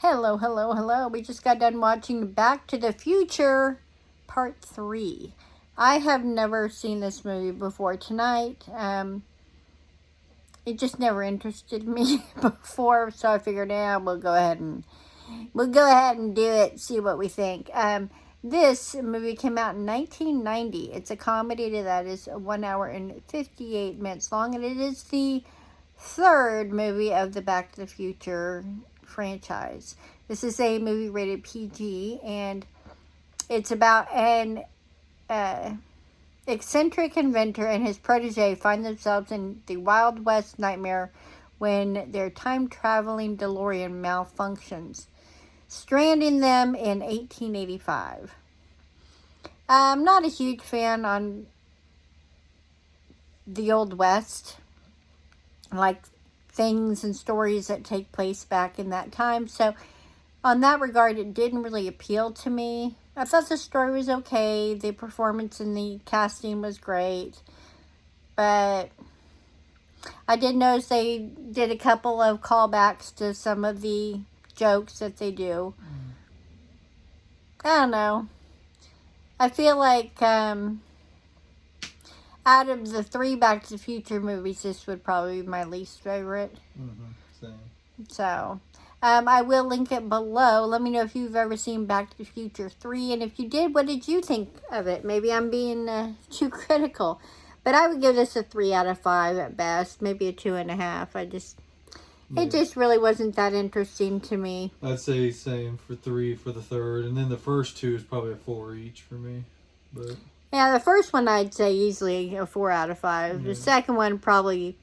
Hello, hello, hello. We just got done watching Back to the Future Part 3. I have never seen this movie before tonight. It just never interested me before, so I figured, we'll go ahead and do it, see what we think. This movie came out in 1990. It's a comedy that is 1 hour and 58 minutes long, and it is the third movie of the Back to the Future franchise. This is a movie rated PG, and it's about an eccentric inventor and his protege find themselves in the Wild West nightmare when their time-traveling DeLorean malfunctions, stranding them in 1885. I'm not a huge fan on the Old West, like things and stories that take place back in that time. So on that regard, it didn't really appeal to me. I thought the story was okay. The performance and the casting was great. But I did notice they did a couple of callbacks to some of the jokes that they do. I don't know. I feel like out of the 3 Back to the Future movies, this would probably be my least favorite. Same. So, I will link it below. Let me know if you've ever seen Back to the Future 3. And if you did, what did you think of it? Maybe I'm being too critical. But I would give this a 3 out of 5 at best. Maybe a 2.5. It just really wasn't that interesting to me. I'd say same for 3 for the third. And then the first 2 is probably a 4 each for me. But yeah, the first one I'd say easily a 4 out of 5. Yeah. The second one probably,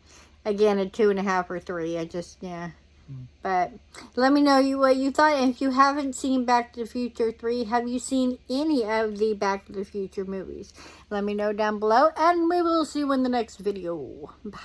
again, a 2.5 or 3. But let me know what you thought. And if you haven't seen Back to the Future 3, have you seen any of the Back to the Future movies? Let me know down below, and we will see you in the next video. Bye.